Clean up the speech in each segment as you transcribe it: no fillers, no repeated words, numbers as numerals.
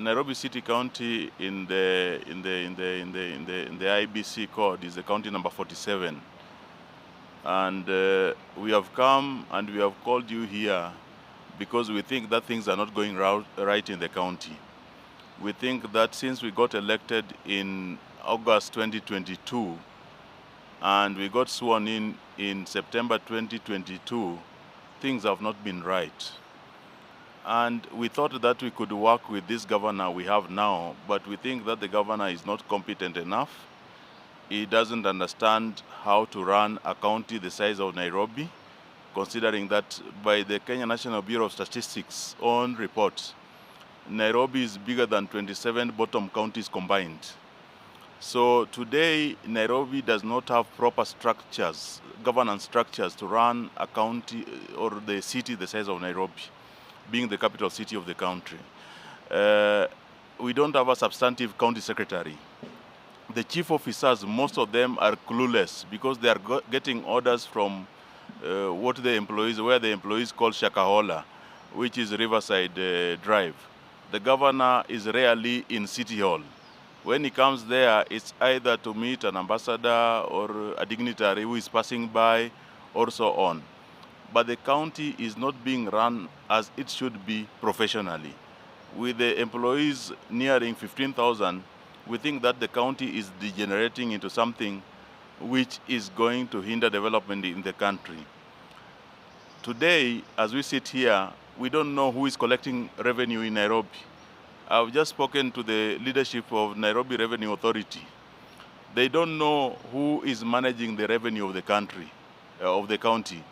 Nairobi City County in the IBC code is the county number 47. And we have come and we have called you here because we think that things are not going right in the county. We think that since we got elected in August 2022 and we got sworn in September 2022, things have not been right. And we thought that we could work with this governor we have now, but we think that the governor is not competent enough. He doesn't understand how to run a county the size of Nairobi, considering that by the Kenya National Bureau of Statistics own report, Nairobi is bigger than 27 bottom counties combined. So today, Nairobi does not have proper structures, governance structures to run a county or the city the size of Nairobi, being the capital city of the country. We don't have a substantive county secretary. The chief officers, most of them are clueless because they are getting orders from where the employees call Shakahola, which is Riverside Drive. The governor is rarely in City Hall. When he comes there, it's either to meet an ambassador or a dignitary who is passing by or so on. But the county is not being run as it should be professionally. With the employees nearing 15,000, we think that the county is degenerating into something which is going to hinder development in the country. Today, as we sit here, we don't know who is collecting revenue in Nairobi. I've just spoken to the leadership of Nairobi Revenue Authority. They don't know who is managing the revenue of the country, of the county.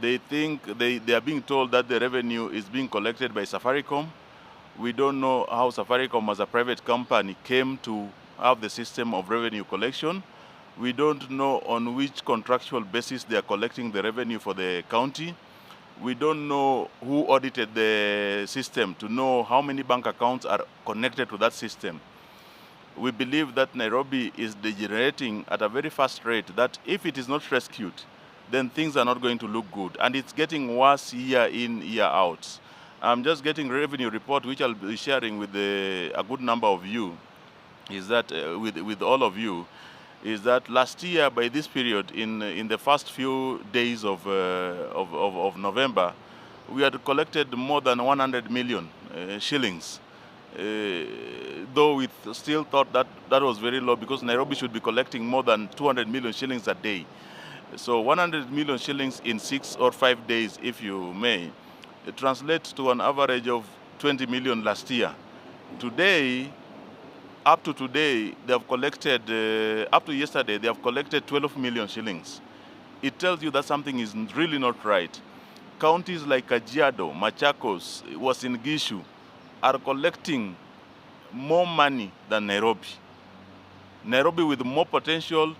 They think they are being told that the revenue is being collected by Safaricom. We don't know how Safaricom as a private company came to have the system of revenue collection. We don't know on which contractual basis they are collecting the revenue for the county. We don't know who audited the system to know how many bank accounts are connected to that system. We believe that Nairobi is degenerating at a very fast rate, that if it is not rescued, then things are not going to look good. And it's getting worse year in, year out. I'm just getting revenue report, which I'll be sharing with a good number of you, is that with all of you, is that last year by this period, in the first few days of November, we had collected more than 100 million shillings. Though we still thought that was very low because Nairobi should be collecting more than 200 million shillings a day. So 100 million shillings in 6 or 5 days, if you may, it translates to an average of 20 million last year. Today, up to today, they have collected, up to yesterday, they have collected 12 million shillings. It tells you that something is really not right. Counties like Kajiado, Machakos, Uasin Gishu are collecting more money than Nairobi. Nairobi with more potential,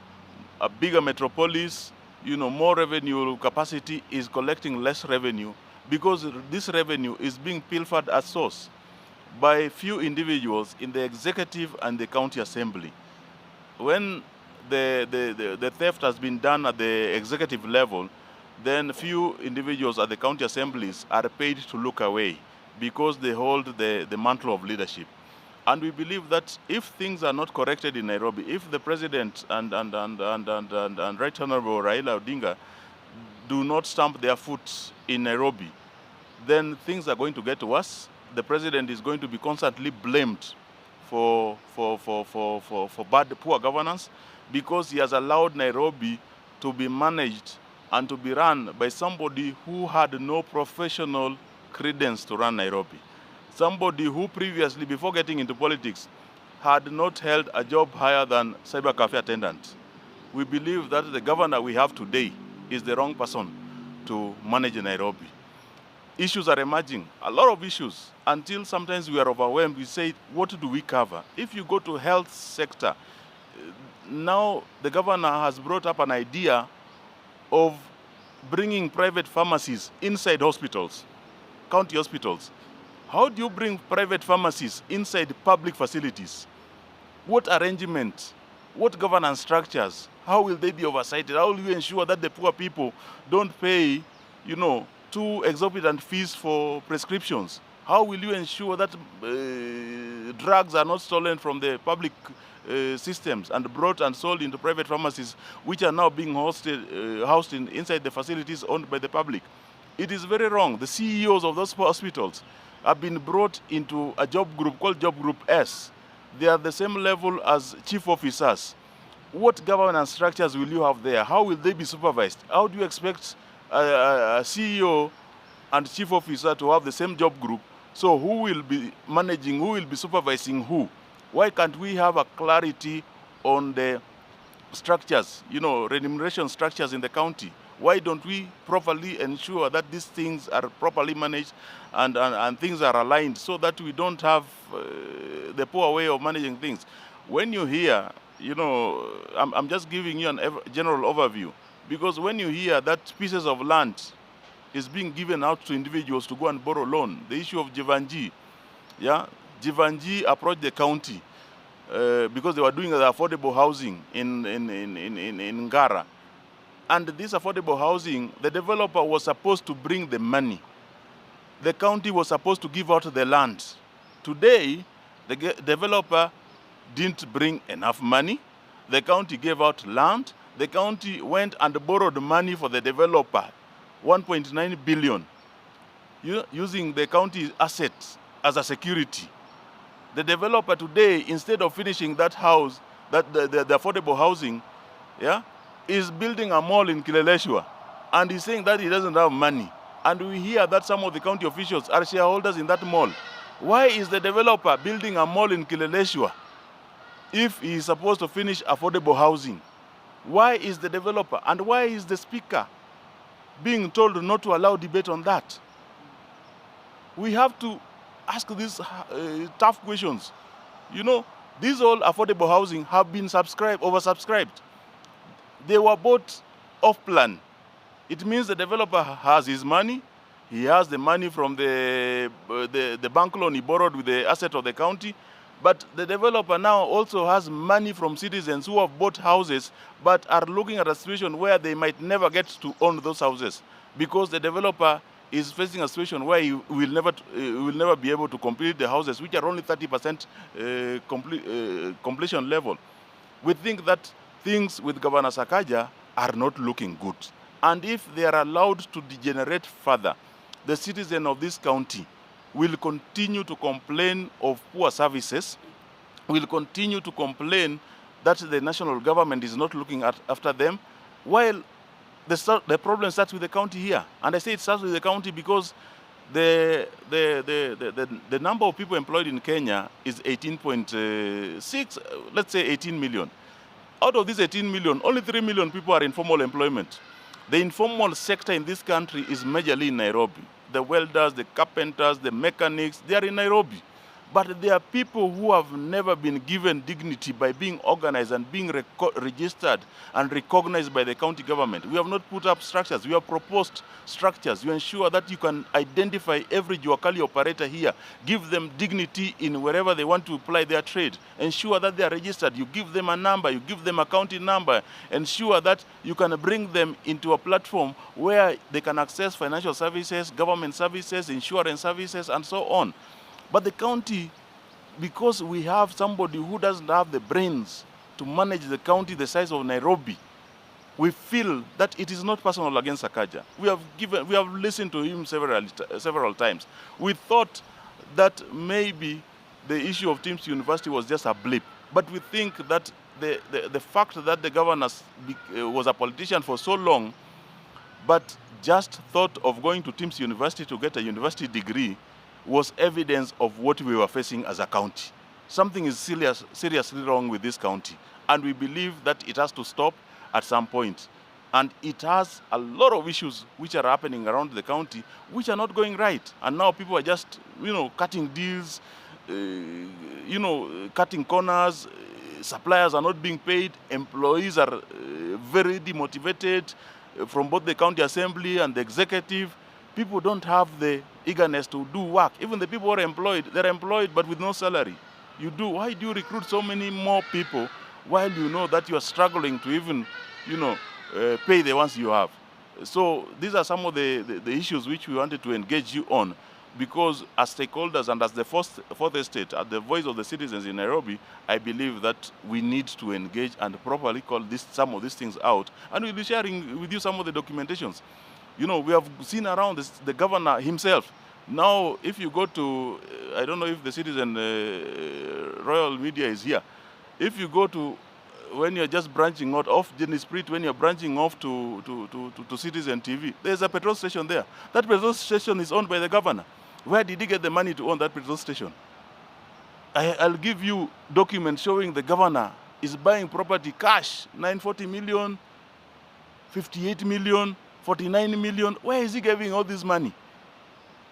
a bigger metropolis, more revenue capacity is collecting less revenue because this revenue is being pilfered at source by few individuals in the executive and the county assembly. When the theft has been done at the executive level, then few individuals at the county assemblies are paid to look away because they hold the mantle of leadership. And we believe that if things are not corrected in Nairobi, if the president and Right Honorable Raila Odinga do not stamp their foot in Nairobi, then things are going to get worse. The president is going to be constantly blamed for poor governance because he has allowed Nairobi to be managed and to be run by somebody who had no professional credence to run Nairobi. Somebody who previously, before getting into politics, had not held a job higher than cyber cafe attendant. We believe that the governor we have today is the wrong person to manage Nairobi. Issues are emerging, a lot of issues, until sometimes we are overwhelmed. We say, what do we cover? If you go to health sector, now the governor has brought up an idea of bringing private pharmacies inside hospitals, county hospitals. How do you bring private pharmacies inside public facilities? What arrangement? What governance structures? How will they be oversighted? How will you ensure that the poor people don't pay, too exorbitant fees for prescriptions? How will you ensure that drugs are not stolen from the public systems and brought and sold into private pharmacies, which are now being housed inside the facilities owned by the public. It is very wrong. The CEOs of those hospitals have been brought into a job group called Job Group S. They are the same level as chief officers. What governance structures will you have there? How will they be supervised? How do you expect a CEO and chief officer to have the same job group? So who will be managing, who will be supervising who? Why can't we have a clarity on the structures, remuneration structures in the county? Why don't we properly ensure that these things are properly managed and things are aligned so that we don't have the poor way of managing things? When you hear, I'm just giving you a general overview, because when you hear that pieces of land is being given out to individuals to go and borrow loan, the issue of Jivanji, Jivanji approached the county because they were doing the affordable housing in Ngara. And this affordable housing, the developer was supposed to bring the money. The county was supposed to give out the land. Today, the developer didn't bring enough money. The county gave out land. The county went and borrowed money for the developer, 1.9 billion, using the county's assets as a security. The developer today, instead of finishing that house, the affordable housing, is building a mall in Kileleshwa, and he's saying that he doesn't have money. And we hear that some of the county officials are shareholders in that mall. Why is the developer building a mall in Kileleshwa if he is supposed to finish affordable housing? Why is the developer, and why is the speaker being told not to allow debate on that? We have to ask these tough questions. These all affordable housing have been oversubscribed. They were bought off plan. It means the developer has his money. He has the money from the bank loan he borrowed with the asset of the county. But the developer now also has money from citizens who have bought houses but are looking at a situation where they might never get to own those houses, because the developer is facing a situation where he will never be able to complete the houses, which are only 30% completion level. We think that things with Governor Sakaja are not looking good. And if they are allowed to degenerate further, the citizen of this county will continue to complain of poor services, will continue to complain that the national government is not looking after them, while the problem starts with the county here. And I say it starts with the county because the number of people employed in Kenya is 18.6, let's say 18 million. Out of these 18 million, only 3 million people are in formal employment. The informal sector in this country is majorly in Nairobi. The welders, the carpenters, the mechanics, they are in Nairobi. But there are people who have never been given dignity by being organized and being registered and recognized by the county government. We have not put up structures. We have proposed structures. You ensure that you can identify every Juakali operator here, give them dignity in wherever they want to apply their trade, ensure that they are registered. You give them a number, you give them a county number, ensure that you can bring them into a platform where they can access financial services, government services, insurance services, and so on. But the county, because we have somebody who doesn't have the brains to manage the county the size of Nairobi, we feel that it is not personal against Sakaja. We have listened to him several times. We thought that maybe the issue of Tim's University was just a blip. But we think that the fact that the governor was a politician for so long, but just thought of going to Tim's University to get a university degree, was evidence of what we were facing as a county. Something is seriously wrong with this county, and we believe that it has to stop at some point. And it has a lot of issues which are happening around the county which are not going right. And now people are just, cutting deals, cutting corners. Suppliers are not being paid. Employees are very demotivated from both the county assembly and the executive. People don't have the eagerness to do work. Even the people who are employed, they're employed but with no salary. Why do you recruit so many more people while you know that you are struggling to even, pay the ones you have? So these are some of the issues which we wanted to engage you on. because as stakeholders and as the fourth estate, at the voice of the citizens in Nairobi, I believe that we need to engage and properly call some of these things out. And we'll be sharing with you some of the documentations. You know, we have seen around the governor himself. Now, if you go to, I don't know if the Citizen Royal Media is here. If you go to, when you're just branching out off Jenny Spirit, when you're branching off to Citizen TV, there's a petrol station there. That petrol station is owned by the governor. Where did he get the money to own that petrol station? I'll give you documents showing the governor is buying property cash, 940 million, 58 million, 49 million. Where is he getting all this money?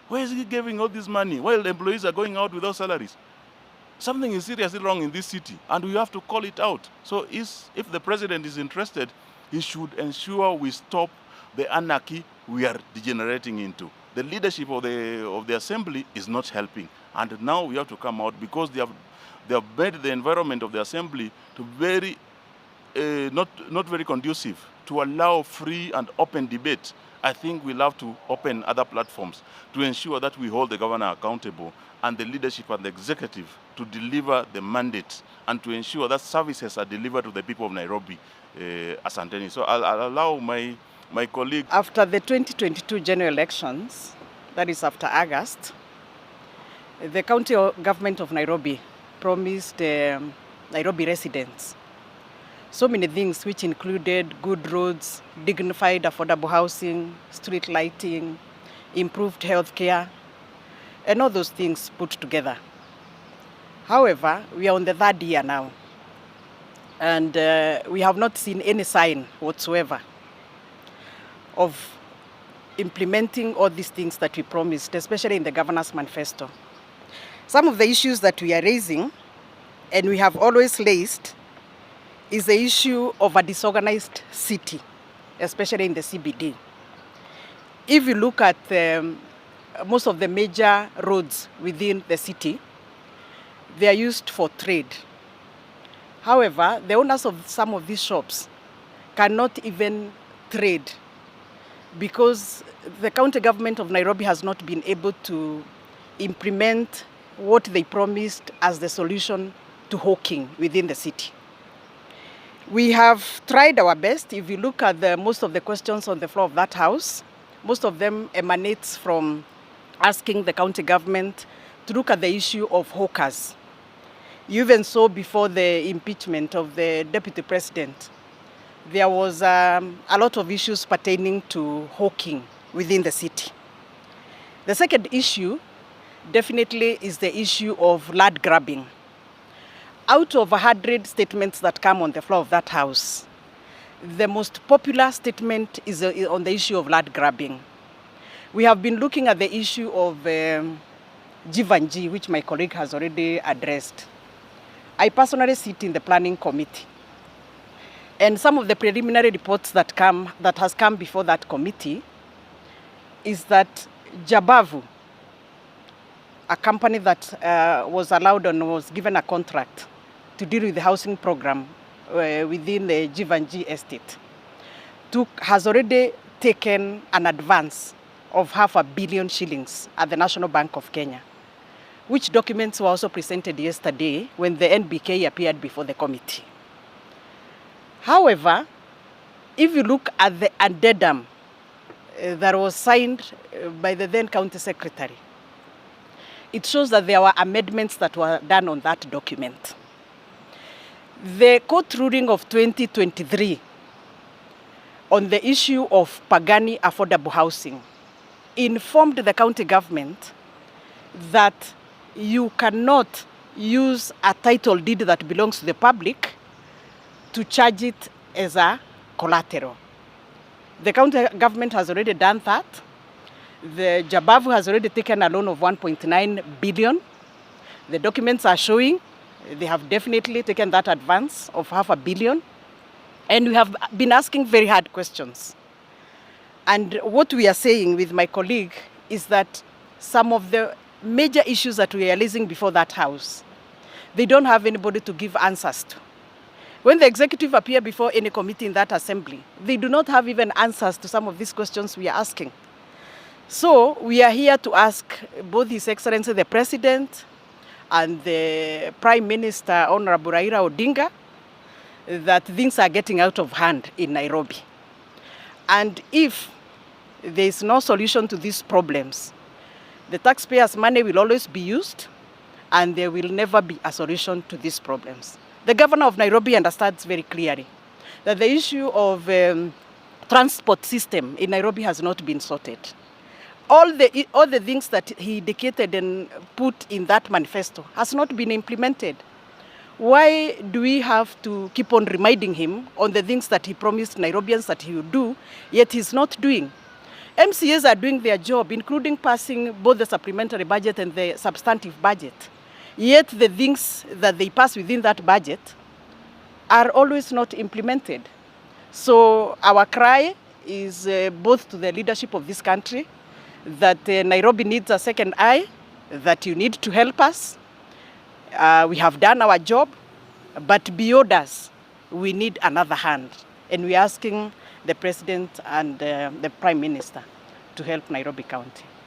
Where is he giving all this money while the employees are going out without salaries? Something is seriously wrong in this city, and we have to call it out. So if the president is interested, he should ensure we stop the anarchy we are degenerating into. The leadership of the assembly is not helping, and now we have to come out because they have made the environment of the assembly to very not very conducive to allow free and open debate. I think we'll have to open other platforms to ensure that we hold the governor accountable and the leadership and the executive to deliver the mandate and to ensure that services are delivered to the people of Nairobi. Asanteni. So I'll allow my colleague. After the 2022 general elections, that is after August, the county government of Nairobi promised Nairobi residents so many things, which included good roads, dignified affordable housing, street lighting, improved health care, and all those things put together. However, we are on the third year now, and we have not seen any sign whatsoever of implementing all these things that we promised, especially in the Governor's Manifesto. Some of the issues that we are raising, and we have always raised, is the issue of a disorganized city, especially in the CBD. If you look at most of the major roads within the city, they are used for trade. However, the owners of some of these shops cannot even trade because the county government of Nairobi has not been able to implement what they promised as the solution to hawking within the city. We have tried our best. If you look at most of the questions on the floor of that house, most of them emanates from asking the county government to look at the issue of hawkers. You even saw before the impeachment of the deputy president, there was a lot of issues pertaining to hawking within the city. The second issue definitely is the issue of land grabbing. Out of 100 statements that come on the floor of that house, the most popular statement is on the issue of land grabbing. We have been looking at the issue of G, which my colleague has already addressed. I personally sit in the planning committee. And some of the preliminary reports that has come before that committee is that Jabavu, a company that was allowed and was given a contract to deal with the housing program within the G estate, has already taken an advance of $500 million shillings at the National Bank of Kenya, which documents were also presented yesterday when the NBK appeared before the committee. However, if you look at the addendum that was signed by the then county secretary, it shows that there were amendments that were done on that document. The court ruling of 2023 on the issue of Pagani affordable housing informed the county government that you cannot use a title deed that belongs to the public to charge it as a collateral. The county government has already done that. The Jabavu has already taken a loan of 1.9 billion. The documents are showing they have definitely taken that advance of $500 million. And we have been asking very hard questions. And what we are saying with my colleague is that some of the major issues that we are raising before that house, they don't have anybody to give answers to. When the executive appear before any committee in that assembly, they do not have even answers to some of these questions we are asking. So we are here to ask both His Excellency the President and the Prime Minister, Honorable Raila Odinga, that things are getting out of hand in Nairobi. And if there is no solution to these problems, the taxpayers' money will always be used and there will never be a solution to these problems. The governor of Nairobi understands very clearly that the issue of transport system in Nairobi has not been sorted. All the things that he indicated and put in that manifesto has not been implemented. Why do we have to keep on reminding him on the things that he promised Nairobians that he would do, yet he's not doing? MCAs are doing their job, including passing both the supplementary budget and the substantive budget. Yet the things that they pass within that budget are always not implemented. So our cry is both to the leadership of this country, that Nairobi needs a second eye, that you need to help us. We have done our job, but beyond us, we need another hand. And we're asking the President and the Prime Minister to help Nairobi County.